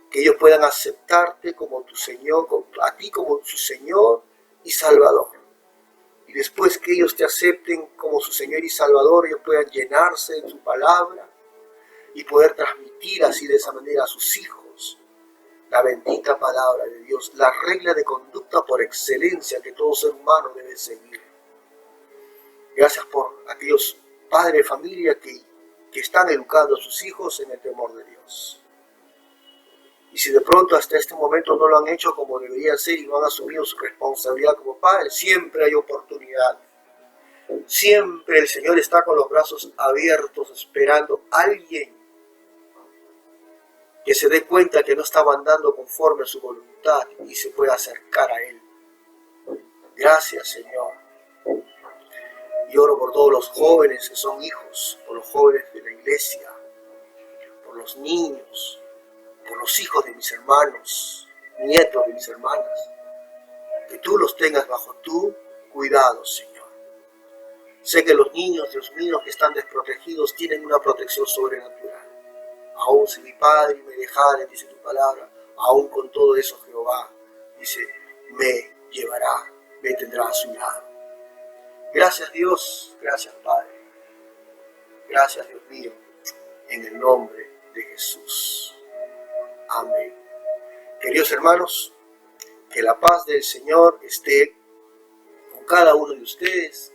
Que ellos puedan aceptarte como tu Señor, a ti como su Señor y Salvador. Y después que ellos te acepten como su Señor y Salvador, ellos puedan llenarse de tu palabra y poder transmitir así de esa manera a sus hijos la bendita palabra de Dios, la regla de conducta por excelencia que todo ser humano debe seguir. Gracias por aquellos padres de familia que están educando a sus hijos en el temor de Dios. Y si de pronto hasta este momento no lo han hecho como debería ser y no han asumido su responsabilidad como padres, siempre hay oportunidad. Siempre el Señor está con los brazos abiertos esperando a alguien que se dé cuenta que no estaba andando conforme a su voluntad y se pueda acercar a Él. Gracias, Señor. Y oro por todos los jóvenes que son hijos, por los jóvenes de la iglesia, por los niños, por los hijos de mis hermanos, nietos de mis hermanas, que tú los tengas bajo tu cuidado, Señor. Sé que los niños, Dios mío, que están desprotegidos, tienen una protección sobrenatural. Aún si mi padre me dejare, dice tu palabra, aún con todo eso Jehová, dice, me llevará, me tendrá a su lado. Gracias Dios, gracias Padre. Gracias Dios mío, en el nombre de Jesús. Amén. Queridos hermanos, que la paz del Señor esté con cada uno de ustedes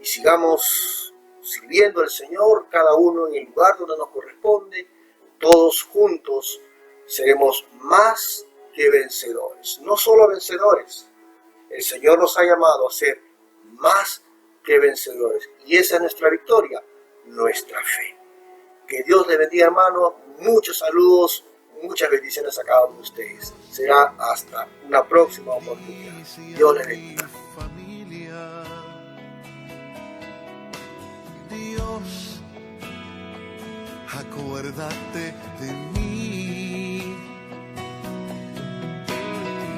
y sigamos sirviendo al Señor, cada uno en el lugar donde nos corresponde. Todos juntos seremos más que vencedores. No solo vencedores, el Señor nos ha llamado a ser más que vencedores. Y esa es nuestra victoria, nuestra fe. Que Dios les bendiga, hermano. Muchos saludos, muchas bendiciones a cada uno de ustedes. Será hasta una próxima oportunidad. Dios les bendiga. Dios, acuérdate de mí.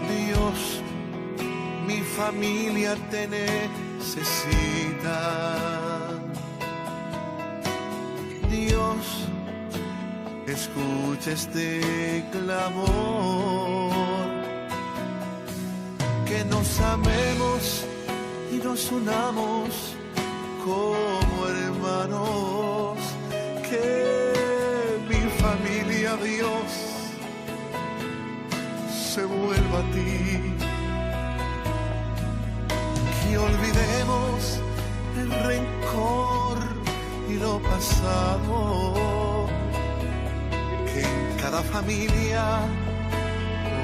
Dios, mi familia te necesita. Dios, escucha este clamor, que nos amemos y nos unamos como hermanos, que mi familia, Dios, se vuelva a ti, que olvidemos el rencor y lo pasado, que en cada familia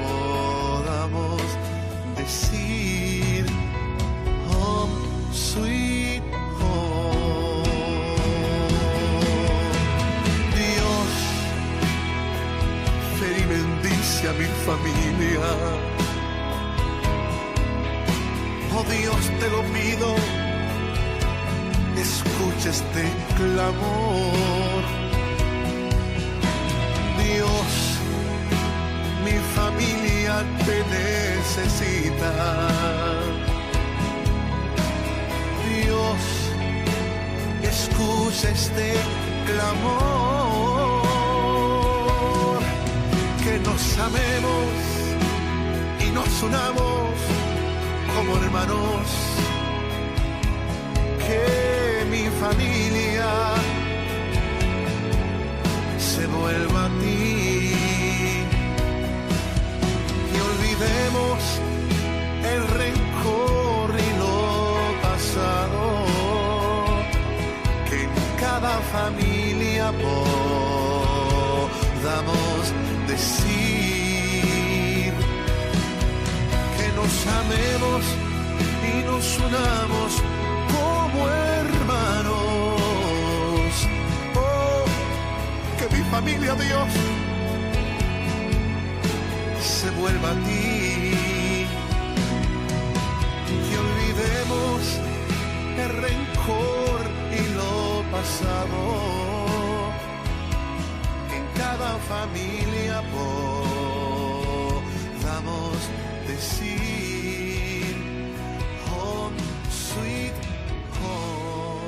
podamos decir home sweet home. Dios, fe y bendice a mi familia. Oh Dios, te lo pido, escucha este clamor. Dios, mi familia te necesita. Dios, escucha este clamor, que nos amemos y nos unamos como hermanos, que mi familia se vuelva a ti, y olvidemos el rencor y lo pasado, que en cada familia podamos decir que nos amemos y nos unamos como hermanos. Oh, que mi familia, Dios, se vuelva a ti, que olvidemos el rencor y lo pasado, que en cada familia podamos decir home sweet home.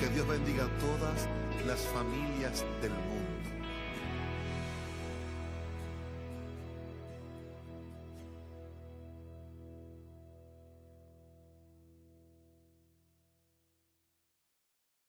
Que Dios bendiga a todas las familias del mundo.